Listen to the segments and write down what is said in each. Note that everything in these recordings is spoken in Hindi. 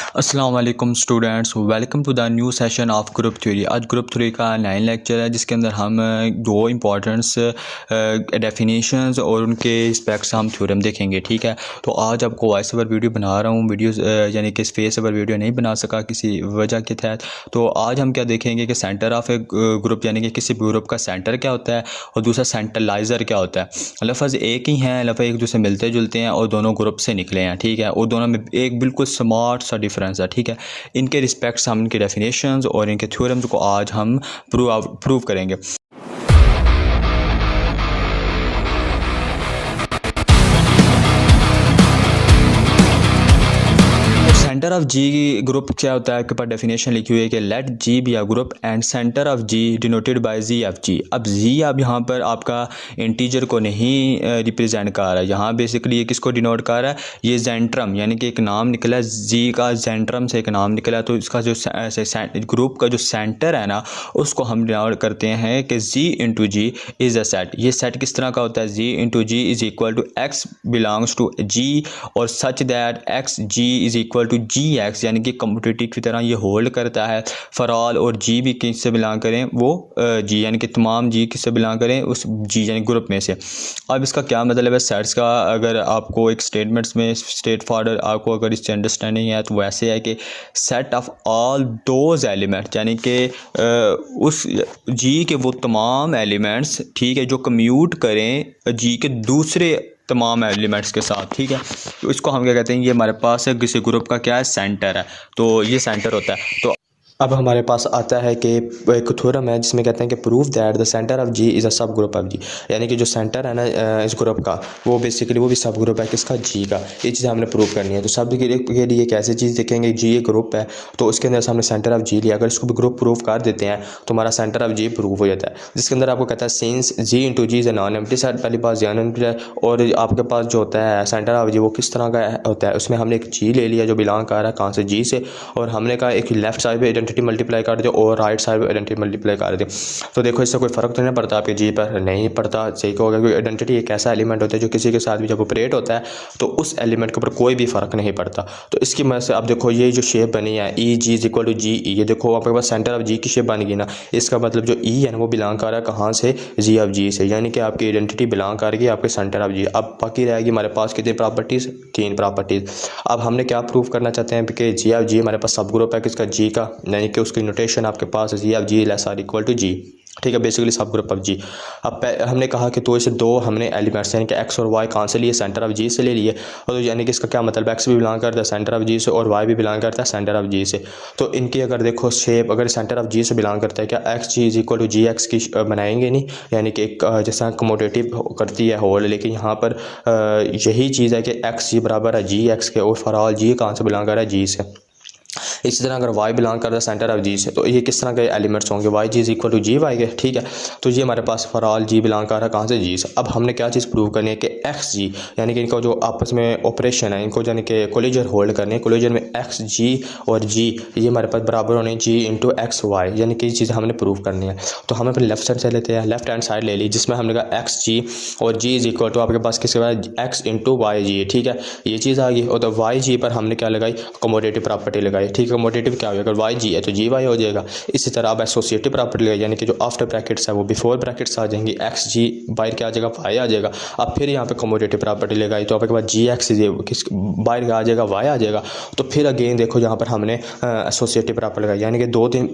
अस्सलाम वालेकुम students, welcome to the new session of group theory. आज ग्रुप थ्योरी का 9 लेक्चर है जिसके अंदर हम दो इंपॉर्टेंट्स डेफिनेशंस और उनके स्पेक्ट्स हम थ्योरम देखेंगे। ठीक है, तो आज आपको वॉइस ओवर वीडियो बना रहा हूँ। वीडियो यानी कि फेस ओवर वीडियो नहीं बना सका किसी वजह के तहत। तो आज हम क्या देखेंगे कि सेंटर ऑफ ए ग्रुप यानी कि किसी ग्रुप का सेंटर क्या होता है और दूसरा सेंट्रलाइज़र क्या होता है। लफ्ज़ एक ही हैं, लफ्ज़ एक दूसरे मिलते जुलते हैं और दोनों ग्रुप से निकले हैं। ठीक है, और दोनों में एक बिल्कुल स्मार्ट सा डिफरेंस है। ठीक है, इनके रिस्पेक्ट्स हम इनके डेफिनेशंस और इनके थ्योरम्स को आज हम प्रूव करेंगे। सेंटर ऑफ जी ग्रुप क्या होता है, के ऊपर डेफिनेशन लिखी हुई है कि let G be a group and centre of G denoted by G F G. अब जी अब यहाँ पर आपका इंटीजर को नहीं रिप्रेजेंट कर रहा है, यहाँ बेसिकली ये किसको डिनोट कर रहा है, ये जेंट्रम यानी कि एक नाम निकला है जी का, जेंट्रम से एक नाम निकला। तो इसका जो ग्रुप का जो सेंटर है ना उसको हम डिनोट करते हैं कि G into G is a set. ये सेट किस तरह का होता है, G into G is equal to x belongs to G और such that x G is equal to G x, यानी कि कम्यूटेटिव की तरह ये होल्ड करता है फॉर ऑल। और जी भी किससे बिलोंग करें, वो जी यानी कि तमाम जी किससे बिलोंग करें, उस जी यानी ग्रुप में से। अब इसका क्या मतलब है सेट्स का, अगर आपको एक स्टेटमेंट्स में स्ट्रेट फॉरवर्ड आपको अगर इसकी अंडरस्टैंडिंग है तो वैसे है कि set of all those elements, यानी कि उस जी के वो तमाम एलिमेंट्स, ठीक है, जो कम्यूट करें जी के दूसरे तमाम एलिमेंट्स के साथ। ठीक है, तो इसको हम क्या कहते हैं, ये हमारे पास है किसी ग्रुप का क्या है, सेंटर है। तो ये सेंटर होता है। तो अब हमारे पास आता है कि एक थ्योरम है जिसमें कहते हैं कि prove that the centre of G is a subgroup of G, यानी कि जो सेंटर है ना इस ग्रुप का वो बेसिकली वो भी सब ग्रुप है किसका, जी का। ये चीज़ हमने प्रूव करनी है। तो सब के लिए कैसे चीज़ देखेंगे, जी एक ग्रुप है तो उसके अंदर हमने सेंटर ऑफ जी लिया, अगर इसको भी ग्रुप प्रूव कर देते हैं तो हमारा सेंटर ऑफ जी प्रूव हो जाता है। जिसके अंदर आपको कहता है since G into G is a non empty set, पहली बात नॉन एम्प्टी है। और आपके पास जो होता है सेंटर ऑफ जी वो किस तरह का होता है, उसमें हमने एक जी ले लिया जो बिलोंग कर रहा है कहाँ से, जी से, और हमने कहा एक लेफ्ट साइड पर आइडेंटिटी मल्टीप्लाई कर और राइट साइड आइडेंटिटी मल्टीप्लाई कर दे। तो देखो इससे कोई फ़र्क तो नहीं पड़ता आपके जी पर, नहीं पड़ता। सही कहोगे, क्योंकि आइडेंटिटी एक ऐसा एलिमेंट होता है जो किसी के साथ भी जब ऑपरेट होता है तो उस एलिमेंट के ऊपर कोई भी फ़र्क नहीं पड़ता। तो इसकी मदद से अब देखो ये जो शेप बनी है ई जी इज इक्वल टू जी ई, ये देखो आपके पास सेंटर ऑफ जी की शेप बन गई ना। इसका मतलब जो ई है ना वो बिलोंग कर रहा है कहाँ से, जी ऑफ जी से, यानी कि आपकी आइडेंटिटी बिलोंग करेगी आपके सेंटर ऑफ जी। अब बाकी रहेगी हमारे पास कितनी प्रॉपर्टीज़, 3 प्रॉपर्टीज़। अब हमने क्या प्रूव करना चाहते हैं कि जी ऑफ जी हमारे पास सब ग्रुप है किसका, जी का, यानी कि उसकी नोटेशन आपके पास G of G less or equal to G. ठीक है, बेसिकली सब ग्रुप ऑफ जी। अब हमने कहा कि तो इसे दो हमने एलिमेंट्स यानी कि एक्स और वाई कहाँ से लिए, सेंटर ऑफ जी से ले लिए। और यानी कि इसका क्या मतलब, एक्स भी बिलोंग करता है सेंटर ऑफ जी से और वाई भी बिलोंग करता है सेंटर ऑफ जी से। तो इनकी अगर देखो शेप, अगर सेंटर ऑफ जी से बिलोंग करता है, क्या x G is equal to G x की बनाएंगे नहीं, यानी कि एक जैसा कमोडेटिव करती है होल। लेकिन यहाँ पर यही चीज़ है कि एक्स जी बराबर है जी एक्स के और फॉर ऑल जी कहाँ से बिलोंग कर रहा है, जी से। इसी तरह अगर y बिलोंग करता है सेंटर ऑफ जी से तो ये किस तरह के एलिमेंट्स होंगे, y G is equal to G y के। ठीक है, तो ये हमारे पास फॉर ऑल जी बिलोंग कर रहा है कहाँ से, जी से। अब हमने क्या चीज़ प्रूव करनी है कि एक्स जी यानी कि इनका जो आपस में ऑपरेशन है इनको यानी कि कोलिजन होल्ड करनी है, कोलिजन में एक्स जी और जी ये हमारे पास बराबर होने जी इंटू एक्स वाई, यानी कि ये चीज़ हमने प्रूव करनी है। तो हम अपने लेफ्ट साइड से लेते हैं, लेफ्ट हैंड साइड ले ली जिसमें हमने कहा एक्स जी और जी इज इक्वल टू आपके पास किसके बाद एक्स इंटू वाई जी। ठीक है, ये चीज़ आ गई। और तो वाई जी पर हमने क्या लगाई, कमोडेटिव प्रॉपर्टी लगाई। ठीक है, कमोडेटिव क्या होगा, अगर वाई जी है तो जी वाई हो जाएगा। इसी तरह अब एसोसिएटिव प्रॉपर्टी लगाई, यानी कि जो आफ्टर ब्रैकेट्स है वो बिफोर ब्रैकेट्स आ जाएंगी, एक्स जी बाहर क्या आ जाएगा, वाई आ जाएगा। अब फिर यहाँ पे कमोडेटिव प्रॉपर्टी लगाई तो आपके पास जी एक्स किस बाहर आ जाएगा, वाई आ जाएगा। तो फिर अगेन देखो यहाँ पर हमने एसोसिएटिव प्रॉपर्टी लगाई, यानी कि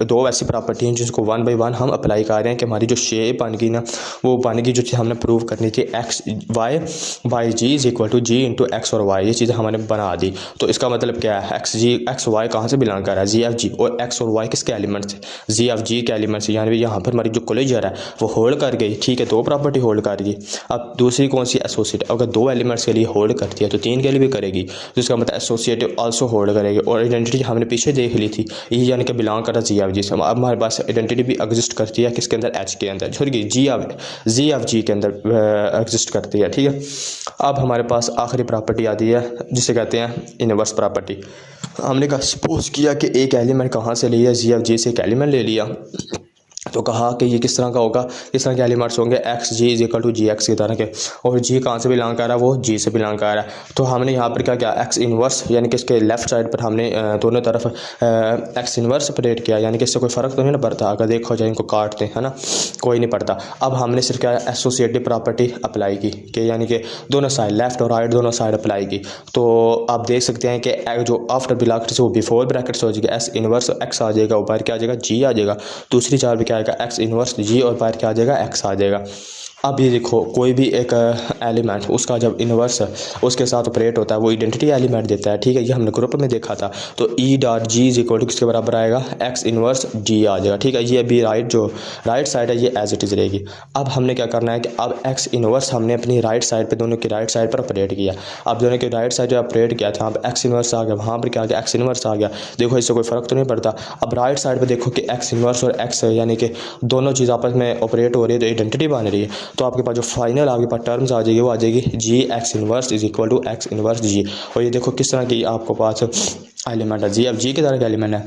दो ऐसी प्रॉपर्टी हैं जिसको 1 बाई 1 हम अप्लाई कर रहे हैं कि हमारी जो शेप बन गई ना वो बन गई, जो चीज़ हमने प्रूव करनी थी x y y G is equal to G into x और वाई, ये चीज़ हमने बना दी। तो इसका मतलब क्या है, एक्स जी एक्स वाई कहाँ से बिलोंग कर रहा है, जी एफ जी, और एक्स और वाई किसके एलिमेंट्स हैं, जी एफ जी के एलिमेंट्स, यानी यहाँ पर हमारी जो कोलिजन है वो होल्ड कर गई। ठीक है, दो प्रॉपर्टी होल्ड कर गई। अब दूसरी कौन सी, एसोसिएट, अगर दो एलिमेंट्स के लिए होल्ड करती है तो 3 के लिए भी करेगी, तो इसका मतलब एसोसिएटिव आल्सो होल्ड करेगी। और आइडेंटिटी हमने पीछे देख ली थी, ये यानी कि बिलोंग कर रहा है जी एफ जी से। अब हमारे पास आइडेंटिटी भी एग्जिस्ट करती है किसके अंदर, एच के अंदर, सॉरी जी एफ जी के अंदर एग्जिस्ट करती है। ठीक है, अब हमारे पास आखिरी प्रॉपर्टी आती है जिसे कहते हैं इनवर्स प्रॉपर्टी। हमने कहा सपोज किया कि एक एलिमेंट कहाँ से लिया, जी एफ जी से एक एलिमेंट ले लिया तो कहा कि ये किस तरह का होगा, किस तरह के एलिमेंट्स होंगे, x G is equal to G x की तरह के, और जी कहाँ से बिलोंग कर रहा है, वो जी से बिलोंग कर रहा है। तो हमने यहाँ पर क्या किया, एक्स इनवर्स यानी कि इसके लेफ्ट साइड पर हमने दोनों तरफ एक्स इनवर्स ऑपरेट किया, यानी कि इससे कोई फ़र्क तो नहीं ना पड़ता, अगर देखो जाए इनको काटते हैं ना, कोई नहीं पड़ता। अब हमने सिर्फ क्या एसोसिएटिव प्रॉपर्टी अप्लाई की कि यानी कि दोनों साइड लेफ्ट और राइट दोनों साइड अप्लाई की। तो आप देख सकते हैं कि जो आफ्टर ब्रैकेट्स वो बिफोर ब्रैकेट्स हो जाएगा, एस इनवर्स एक्स आ जाएगा, ऊपर क्या आ जाएगा, जी आ जाएगा। दूसरी चार भी क्या आएगा, एक्स इनवर्स जी, और बाहर क्या आ जाएगा, एक्स आ जाएगा। अब ये देखो कोई भी एक एलिमेंट उसका जब इन्वर्स उसके साथ ऑपरेट होता है वो आइडेंटिटी एलिमेंट देता है, ठीक है, ये हमने ग्रुप में देखा था। तो e dot G is equal to किसके बराबर आएगा, एक्स इन्वर्स जी आ जाएगा, ठीक है। ये अभी राइट साइड है ये एज इट इज़ रहेगी। अब हमने क्या करना है कि अब एक्स इन्वर्स हमने अपनी राइट साइड पे, दोनों की राइट साइड पर ऑपरेट किया। अब दोनों की राइट साइड जो ऑपरेट किया था, अब एक्स इन्वर्स आ गया, वहाँ पर क्या आ गया, एक्स इन्वर्स आ गया। देखो इससे कोई फ़र्क तो नहीं पड़ता। अब राइट साइड पर देखो कि एक्स इन्वर्स और एक्स यानी कि दोनों चीज़ आपस में ऑपरेट हो रही है, तो आइडेंटिटी बन रही है। तो आपके पास जो फाइनल आपके पास टर्म्स आ जाएगी वो आ जाएगी G x inverse is equal to x inverse G. और ये देखो किस तरह की आपको पास एलिमेंट है, जी अब जी की तरह का एलिमेंट है,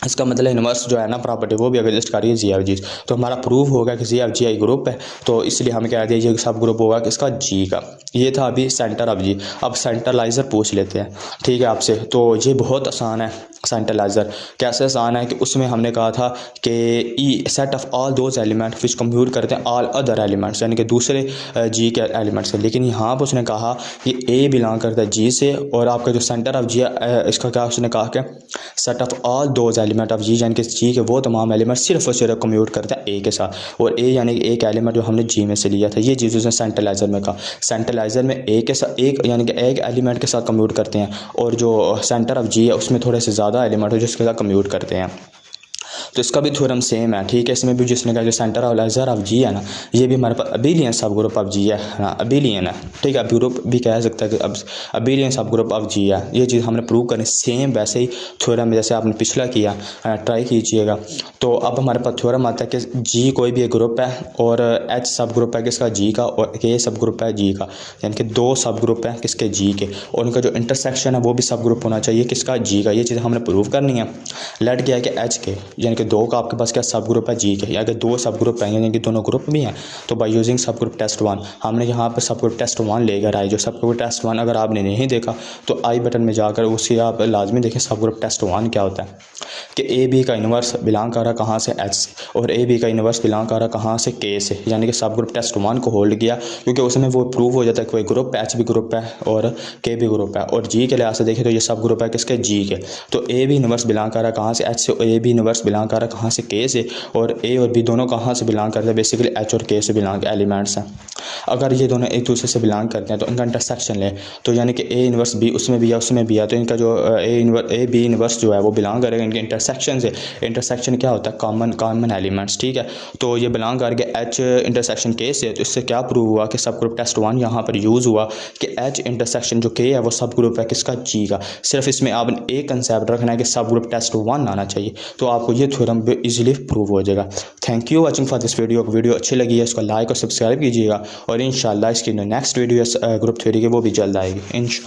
इसका मतलब इनवर्स जो है ना प्रॉपर्टी वो भी एग्जिस्ट कर रही है जी एफ जी। तो हमारा प्रूव होगा कि जी एफ जी आई ग्रुप है, तो इसलिए हमें क्या दिया, ये सब ग्रुप होगा किसका, जी का। ये था अभी सेंटर ऑफ जी। अब सेंट्रलाइज़र पूछ लेते हैं, ठीक है आपसे। तो ये बहुत आसान है सेंट्रलाइज़र। कैसे आसान है कि उसमें हमने कहा था कि e set of all those element which compute करते हैं ऑल अदर एलिमेंट्स, यानी कि दूसरे जी के एलिमेंट्स से। लेकिन यहाँ पर उसने कहा कि ए बिलोंग करता है जी से, और आपका जो सेंटर ऑफ जी है इसका क्या उसने कहा कि set of all those element of G, यानी कि जी के वो तमाम एलिमेंट सिर्फ और सिर्फ कम्यूट करते हैं ए के साथ। और ए यानी कि एक एलिमेंट जो हमने जी में से लिया था, ये चीज़ उसने सेंट्रलाइज़र में कहा। सेंट्रलाइज़र में ए के साथ एक यानी कि एक एलिमेंट के साथ कम्यूट करते हैं, और जो सेंटर ऑफ जी है उसमें थोड़े से ज़्यादा एलिमेंट हो जिसके साथ कम्यूट करते हैं। तो इसका भी थ्योरम सेम है, ठीक है। इसमें भी जिसने कहा जो सेंटर ऑफ जी है ना, ये भी हमारे पास अबिलियन सब ग्रुप ऑफ जी है ना, अबिलियन है, ठीक है। ग्रुप भी कह सकता है कि अब अबिलियन सब ग्रुप ऑफ जी है। ये चीज़ हमने प्रूव करनी सेम वैसे ही थ्योरम में जैसे आपने पिछला किया, ट्राई कीजिएगा। तो अब हमारे पास थ्योरम आता है कि जी कोई भी एक ग्रुप है, और एच सब ग्रुप है किसका, जी का, और के सब ग्रुप है जी का, यानी कि दो सब ग्रुप है किसके, जी के, और उनका जो इंटरसेक्शन है वो भी सब ग्रुप होना चाहिए किसका, जी का। ये चीज़ हमने प्रूव करनी है। लेट गया है कि एच के यानी कि दो का आपके पास क्या सब ग्रुप है जी के, या अगर दो सब ग्रुप हैं यानी कि दोनों ग्रुप भी हैं, तो बाय यूजिंग सब ग्रुप टेस्ट 1 हमने यहाँ पर सब ग्रुप टेस्ट 1 लेकर आए। जो सब ग्रुप टेस्ट 1 अगर आपने नहीं देखा तो आई बटन में जाकर उसकी आप लाजमी देखें सब ग्रुप टेस्ट 1 क्या होता है। कि ए बी का इन्वर्स बिलोंग कर रहा कहाँ से, एच से, और ए बी का इन्वर्स बिलोंग कर रहा कहाँ से, के से, यानी कि सब ग्रुप टेस्ट 1 को होल्ड किया, क्योंकि उसमें वो प्रूव हो जाता है कि कोई ग्रुप एच भी ग्रुप है और के भी ग्रुप है। और जी के लिहाज से देखें तो ये सब ग्रुप है किसके, जी के। तो ए बी इन्वर्स बिलोंग कर रहा कहाँ से, एच से, ए बी इन्वर्स बिलोंग कर रहा कहाँ से, के से, और ए और बी दोनों कहाँ से बिलोंग करते हैं, बेसिकली एच और के से बिलोंग एलिमेंट्स हैं। अगर ये दोनों एक दूसरे से बिलोंग करते हैं तो इनका इंटरसेक्शन लें, तो यानी कि ए इन्वर्स बी उसमें भी है उसमें भी है, तो इनका जो ए बी इन्वर्स जो है वो बिलोंग करेगा इनके इंटरसेक्शन से। इंटरसेक्शन क्या होता है, कॉमन एलिमेंट्स, ठीक है। तो ये बिलोंग करके एच इंटरसेक्शन के से, तो इससे क्या प्रूव हुआ कि सब ग्रुप टेस्ट 1 यहाँ पर यूज़ हुआ कि एच इंटरसेक्शन जो के है वो सब ग्रुप है किसका, जी का। सिर्फ इसमें आपने एक कंसेप्ट रखना है कि सब ग्रुप टेस्ट 1 आना चाहिए, तो आपको ये थ्योरम इजीली प्रूव हो जाएगा। Thank you watching for this video अच्छी लगी है इसको लाइक और सब्सक्राइब कीजिएगा, और इंशाल्लाह इसकी नेक्स्ट वीडियो ग्रुप थ्योरी की वो भी जल्द आएगी इंशाल्लाह।